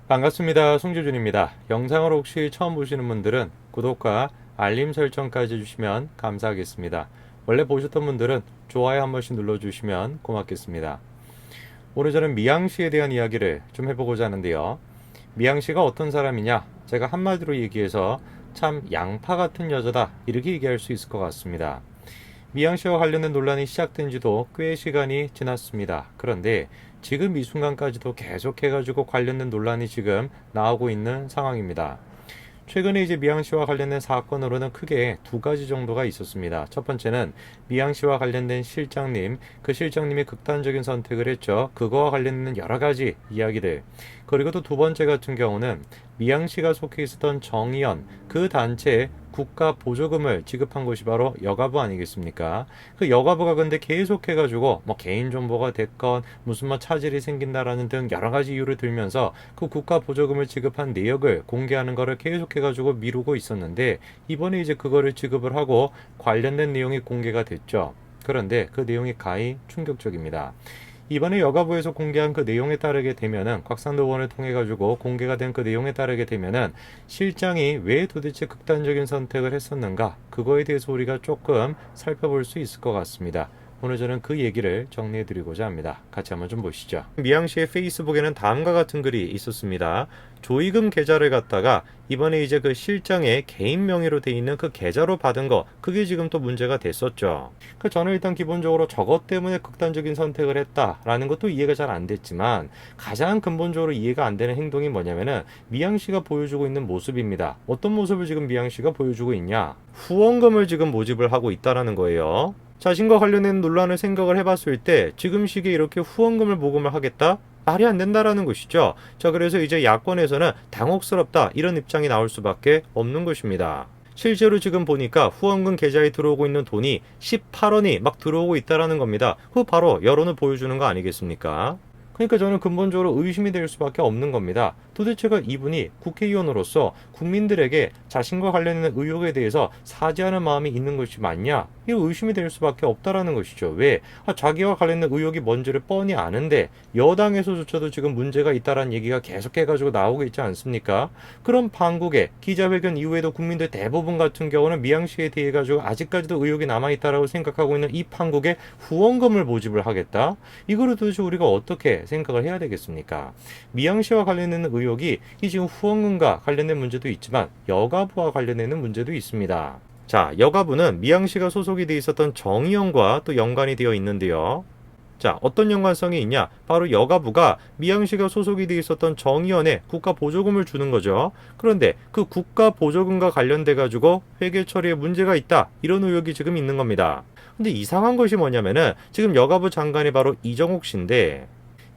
반갑습니다. 송재준입니다. 영상을 혹시 처음 보시는 분들은 구독과 알림 설정까지 해주시면 감사하겠습니다. 원래 보셨던 분들은 좋아요 한 번씩 눌러주시면 고맙겠습니다. 오늘 저는 미양씨에 대한 이야기를 좀 해보고자 하는데요. 미양씨가 어떤 사람이냐? 제가 한마디로 얘기해서 참 양파 같은 여자다, 이렇게 얘기할 수 있을 것 같습니다. 미양씨와 관련된 논란이 시작된 지도 꽤 시간이 지났습니다. 그런데 지금 이 순간까지도 계속해가지고 관련된 논란이 지금 나오고 있는 상황입니다. 최근에 이제 미양씨와 관련된 사건으로는 크게 두 가지 정도가 있었습니다. 첫 번째는 미양씨와 관련된 실장님, 그 실장님이 극단적인 선택을 했죠. 그거와 관련된 여러 가지 이야기들. 그리고 또 두 번째 같은 경우는 미양씨가 속해 있었던 정의연, 그 단체에 국가 보조금을 지급한 곳이 바로 여가부 아니겠습니까? 그 여가부가 근데 계속해가지고 뭐 개인정보가 됐건 무슨 뭐 차질이 생긴다라는 등 여러 가지 이유를 들면서 그 국가 보조금을 지급한 내역을 공개하는 거를 계속해가지고 미루고 있었는데, 이번에 이제 그거를 지급을 하고 관련된 내용이 공개가 됐죠. 그런데 그 내용이 가히 충격적입니다. 이번에 여가부에서 공개한 그 내용에 따르게 되면은, 곽상도 의원을 통해 가지고 공개가 된 그 내용에 따르게 되면은, 실장이 왜 도대체 극단적인 선택을 했었는가, 그거에 대해서 우리가 조금 살펴볼 수 있을 것 같습니다. 오늘 저는 그 얘기를 정리해 드리고자 합니다. 같이 한번 좀 보시죠. 미양씨의 페이스북에는 다음과 같은 글이 있었습니다. 조의금 계좌를 갖다가 이번에 이제 그 실장의 개인 명의로 돼 있는 그 계좌로 받은 거, 그게 지금 또 문제가 됐었죠. 저는 일단 기본적으로 저것 때문에 극단적인 선택을 했다라는 것도 이해가 잘 안 됐지만, 가장 근본적으로 이해가 안 되는 행동이 뭐냐면은 미양씨가 보여주고 있는 모습입니다. 어떤 모습을 지금 미양씨가 보여주고 있냐? 후원금을 지금 모집을 하고 있다라는 거예요. 자신과 관련된 논란을 생각을 해봤을 때 지금 시기에 이렇게 후원금을 모금을 하겠다? 말이 안 된다라는 것이죠. 자, 그래서 이제 야권에서는 당혹스럽다, 이런 입장이 나올 수밖에 없는 것입니다. 실제로 지금 보니까 후원금 계좌에 들어오고 있는 돈이 18원이 막 들어오고 있다라는 겁니다. 그 바로 여론을 보여주는 거 아니겠습니까? 그러니까 저는 근본적으로 의심이 될 수밖에 없는 겁니다. 도대체가 이분이 국회의원으로서 국민들에게 자신과 관련된 의혹에 대해서 사죄하는 마음이 있는 것이 맞냐? 이 의심이 될 수밖에 없다라는 것이죠. 왜? 자기와 관련된 의혹이 뭔지를 뻔히 아는데 여당에서조차도 지금 문제가 있다라는 얘기가 계속해가지고 나오고 있지 않습니까? 그런 판국에 기자회견 이후에도 국민들 대부분 같은 경우는 미양씨에 대해 가지고 아직까지도 의혹이 남아있다라고 생각하고 있는 이 판국에 후원금을 모집을 하겠다? 이거를 도대체 우리가 어떻게 생각을 해야 되겠습니까? 미양씨와 관련된 의혹이 이 지금 후원금과 관련된 문제도 있지만 여가부와 관련되는 문제도 있습니다. 자, 여가부는 미양씨가 소속이 돼 있었던 정의연과 또 연관이 되어 있는데요. 자, 어떤 연관성이 있냐? 바로 여가부가 미양씨가 소속이 돼 있었던 정의연에 국가 보조금을 주는 거죠. 그런데 그 국가 보조금과 관련돼 가지고 회계 처리에 문제가 있다, 이런 의혹이 지금 있는 겁니다. 근데 이상한 것이 뭐냐면은 지금 여가부 장관이 바로 이정옥 씨인데,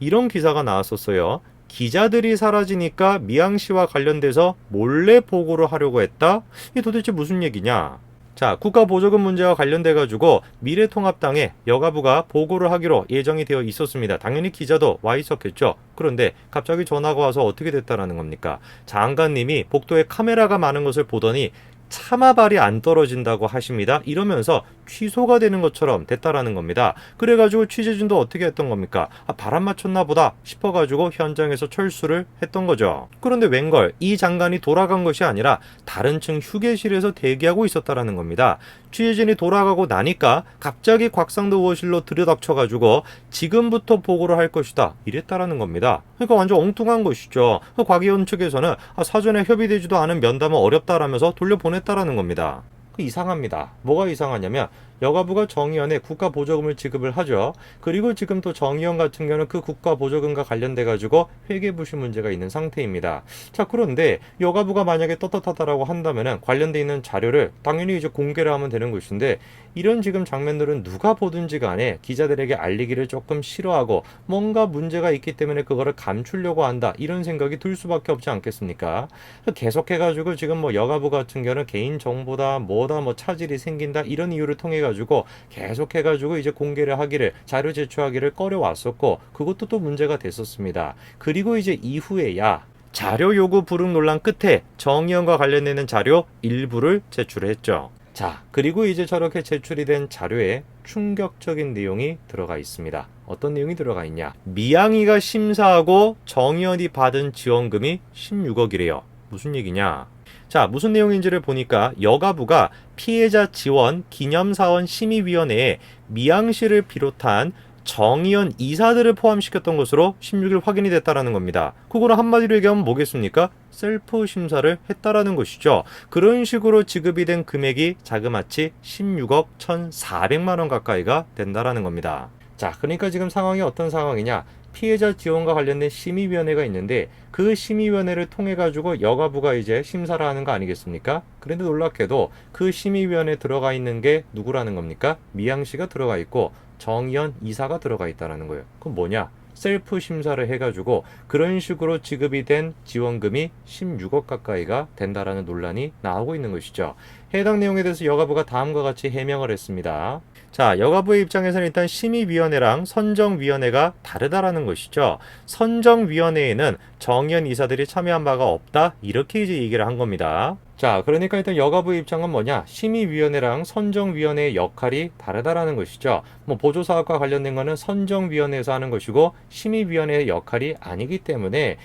이런 기사가 나왔었어요. 기자들이 사라지니까 미양씨와 관련돼서 몰래 보고를 하려고 했다? 이게 도대체 무슨 얘기냐? 자, 국가보조금 문제와 관련돼가지고 미래통합당에 여가부가 보고를 하기로 예정이 되어 있었습니다. 당연히 기자도 와 있었겠죠. 그런데 갑자기 전화가 와서 어떻게 됐다라는 겁니까? 장관님이 복도에 카메라가 많은 것을 보더니 차마발이 안 떨어진다고 하십니다. 이러면서 취소가 되는 것처럼 됐다라는 겁니다. 그래가지고 취재진도 어떻게 했던 겁니까? 바람 맞췄나 보다 싶어가지고 현장에서 철수를 했던 거죠. 그런데 웬걸, 이 장관이 돌아간 것이 아니라 다른 층 휴게실에서 대기하고 있었다라는 겁니다. 취재진이 돌아가고 나니까 갑자기 곽상도 의원실로 들여닥쳐가지고 지금부터 보고를 할 것이다, 이랬다라는 겁니다. 그러니까 완전 엉뚱한 것이죠. 곽 의원 측에서는 사전에 협의되지도 않은 면담은 어렵다라면서 돌려보냈다라는 겁니다. 이상합니다. 뭐가 이상하냐면 여가부가 정의연에 국가 보조금을 지급을 하죠. 그리고 지금 또 정의연 같은 경우는 그 국가 보조금과 관련돼 가지고 회계부실 문제가 있는 상태입니다. 자, 그런데 여가부가 만약에 떳떳하다라고 한다면은 관련돼 있는 자료를 당연히 이제 공개를 하면 되는 것인데, 이런 지금 장면들은 누가 보든지 간에 기자들에게 알리기를 조금 싫어하고 뭔가 문제가 있기 때문에 그거를 감추려고 한다, 이런 생각이 들 수밖에 없지 않겠습니까? 계속해가지고 지금 뭐 여가부 같은 경우는 개인 정보다 뭐다 뭐 차질이 생긴다, 이런 이유를 통해 가지고 계속해가지고 이제 공개를 하기를, 자료 제출하기를 꺼려왔었고, 그것도 또 문제가 됐었습니다. 그리고 이제 이후에야 자료 요구 불응 논란 끝에 정의연과 관련되는 자료 일부를 제출했죠. 자, 그리고 이제 저렇게 제출이 된 자료에 충격적인 내용이 들어가 있습니다. 어떤 내용이 들어가 있냐? 미양이가 심사하고 정의연이 받은 지원금이 16억이래요. 무슨 얘기냐? 자, 무슨 내용인지를 보니까 여가부가 피해자 지원 기념사원 심의위원회에 미양씨를 비롯한 정의연 이사들을 포함시켰던 것으로 16일 확인이 됐다라는 겁니다. 그거는 한마디로 얘기하면 뭐겠습니까? 셀프 심사를 했다라는 것이죠. 그런 식으로 지급이 된 금액이 자그마치 16억 1,400만 원 가까이가 된다라는 겁니다. 자, 그러니까 지금 상황이 어떤 상황이냐? 피해자 지원과 관련된 심의위원회가 있는데 그 심의위원회를 통해 가지고 여가부가 이제 심사를 하는 거 아니겠습니까? 그런데 놀랍게도 그 심의위원회에 들어가 있는 게 누구라는 겁니까? 미양씨가 들어가 있고 정의연 이사가 들어가 있다는 거예요. 그럼 뭐냐? 셀프 심사를 해가지고 그런 식으로 지급이 된 지원금이 16억 가까이가 된다라는 논란이 나오고 있는 것이죠. 해당 내용에 대해서 여가부가 다음과 같이 해명을 했습니다. 자, 여가부의 입장에서는 일단 심의위원회랑 선정위원회가 다르다라는 것이죠. 선정위원회에는 정의연 이사들이 참여한 바가 없다, 이렇게 이제 얘기를 한 겁니다. 자, 그러니까 일단 여가부의 입장은 뭐냐? 심의위원회랑 선정위원회의 역할이 다르다라는 것이죠. 보조사업과 관련된 거는 선정위원회에서 하는 것이고 심의위원회의 역할이 아니기 때문에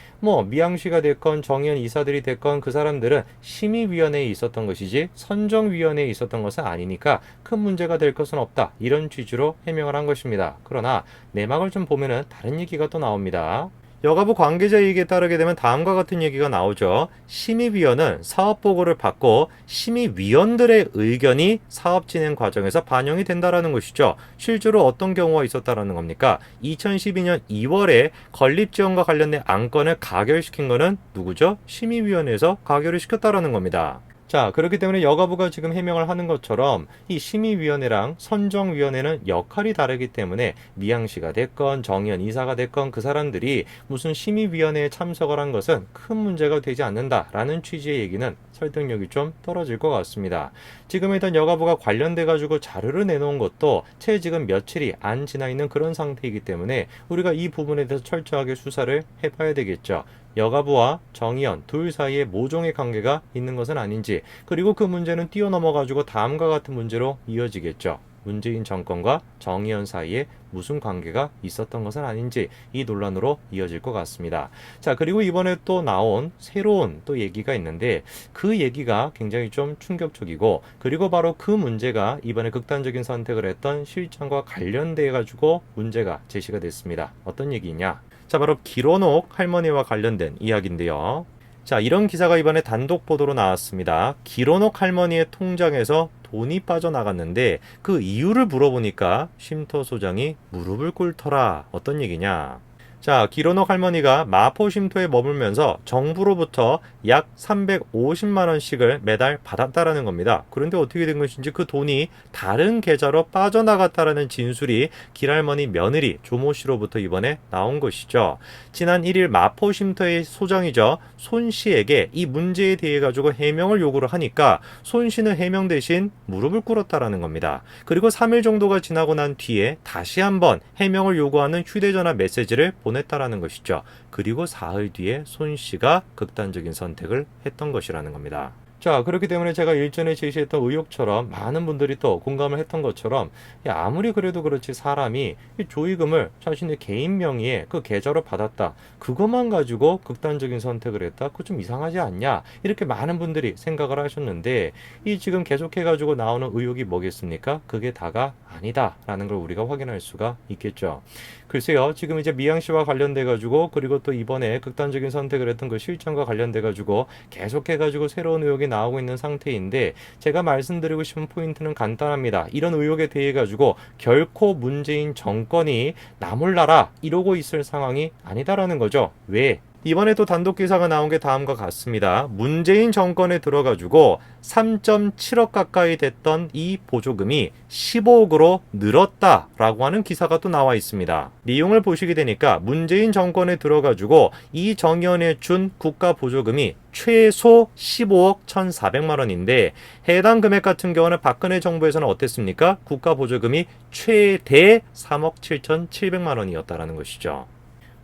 미양씨가 됐건 정의연 이사들이 됐건 그 사람들은 심의위원회에 있었던 것이지 선정위원회에 있었던 것은 아니니까 큰 문제가 될 것은 없다, 이런 취지로 해명을 한 것입니다. 그러나 내막을 좀 보면은 다른 얘기가 또 나옵니다. 여가부 관계자 얘기에 따르게 되면 다음과 같은 얘기가 나오죠. 심의위원은 사업보고를 받고 심의위원들의 의견이 사업 진행 과정에서 반영이 된다라는 것이죠. 실제로 어떤 경우가 있었다라는 겁니까? 2012년 2월에 건립지원과 관련된 안건을 가결시킨 거는 누구죠? 심의위원회에서 가결을 시켰다라는 겁니다. 자, 그렇기 때문에 여가부가 지금 해명을 하는 것처럼 이 심의위원회랑 선정위원회는 역할이 다르기 때문에 미양씨가 됐건 정의연 이사가 됐건 그 사람들이 무슨 심의위원회에 참석을 한 것은 큰 문제가 되지 않는다라는 취지의 얘기는 설득력이 좀 떨어질 것 같습니다. 지금 일단 여가부가 관련돼 가지고 자료를 내놓은 것도 채 지금 며칠이 안 지나 있는 그런 상태이기 때문에 우리가 이 부분에 대해서 철저하게 수사를 해봐야 되겠죠. 여가부와 정의연 둘 사이에 모종의 관계가 있는 것은 아닌지, 그리고 그 문제는 뛰어넘어 가지고 다음과 같은 문제로 이어지겠죠. 문재인 정권과 정의연 사이에 무슨 관계가 있었던 것은 아닌지, 이 논란으로 이어질 것 같습니다. 자, 그리고 이번에 또 나온 새로운 또 얘기가 있는데 그 얘기가 굉장히 좀 충격적이고, 그리고 바로 그 문제가 이번에 극단적인 선택을 했던 실장과 관련돼 가지고 문제가 제시가 됐습니다. 어떤 얘기냐? 자, 바로 길원옥 할머니와 관련된 이야기인데요. 자, 이런 기사가 이번에 단독 보도로 나왔습니다. 길원옥 할머니의 통장에서 돈이 빠져나갔는데 그 이유를 물어보니까 쉼터 소장이 무릎을 꿇더라. 어떤 얘기냐? 자, 길원옥 할머니가 마포 쉼터에 머물면서 정부로부터 약 350만 원씩을 매달 받았다라는 겁니다. 그런데 어떻게 된 것인지 그 돈이 다른 계좌로 빠져나갔다라는 진술이 길할머니 며느리 조모 씨로부터 이번에 나온 것이죠. 지난 1일 마포 쉼터의 소장이죠. 손 씨에게 이 문제에 대해 가지고 해명을 요구를 하니까 손 씨는 해명 대신 무릎을 꿇었다라는 겁니다. 그리고 3일 정도가 지나고 난 뒤에 다시 한번 해명을 요구하는 휴대전화 메시지를 보냈다라는 것이죠. 그리고 사흘 뒤에 손 씨가 극단적인 선택을 했던 것이라는 겁니다. 자, 그렇기 때문에 제가 일전에 제시했던 의혹처럼 많은 분들이 또 공감을 했던 것처럼, 아무리 그래도 그렇지 사람이 이 조의금을 자신의 개인 명의의 그 계좌로 받았다, 그것만 가지고 극단적인 선택을 했다, 그거 좀 이상하지 않냐, 이렇게 많은 분들이 생각을 하셨는데, 이 지금 계속해 가지고 나오는 의혹이 뭐겠습니까? 그게 다가 아니다라는 걸 우리가 확인할 수가 있겠죠. 글쎄요, 지금 이제 미양씨와 관련돼 가지고, 그리고 또 이번에 극단적인 선택을 했던 그 실정과 관련돼 가지고 계속해 가지고 새로운 의혹이 나오고 있는 상태인데, 제가 말씀드리고 싶은 포인트는 간단합니다. 이런 의혹에 대해 가지고 결코 문재인 정권이 나 몰라라 이러고 있을 상황이 아니다라는 거죠. 왜? 이번에 또 단독 기사가 나온 게 다음과 같습니다. 문재인 정권에 들어가지고 3.7억 가까이 됐던 이 보조금이 15억으로 늘었다라고 하는 기사가 또 나와 있습니다. 내용을 보시게 되니까 문재인 정권에 들어가지고 이 정의원에 준 국가 보조금이 최소 15억 1,400만 원인데 해당 금액 같은 경우는 박근혜 정부에서는 어땠습니까? 국가 보조금이 최대 3억 7,700만 원이었다라는 것이죠.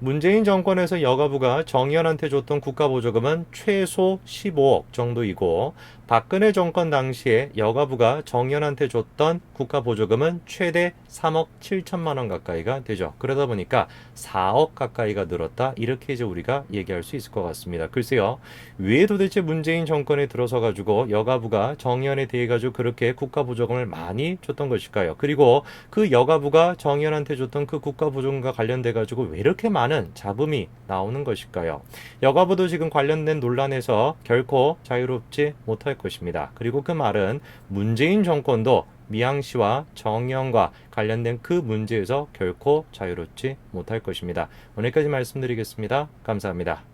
문재인 정권에서 여가부가 정의연한테 줬던 국가보조금은 최소 15억 정도이고 박근혜 정권 당시에 여가부가 정의연한테 줬던 국가보조금은 최대 3억 7천만 원 가까이가 되죠. 그러다 보니까 4억 가까이가 늘었다. 이렇게 이제 우리가 얘기할 수 있을 것 같습니다. 글쎄요. 왜 도대체 문재인 정권에 들어서 가지고 여가부가 정의연에 대해 가지고 그렇게 국가보조금을 많이 줬던 것일까요? 그리고 그 여가부가 정의연한테 줬던 그 국가보조금과 관련돼 가지고 왜 이렇게 많은 잡음이 나오는 것일까요? 여가부도 지금 관련된 논란에서 결코 자유롭지 못할 것입니다. 그리고 그 말은 문재인 정권도 미양씨와 정의연과 관련된 그 문제에서 결코 자유롭지 못할 것입니다. 오늘까지 말씀드리겠습니다. 감사합니다.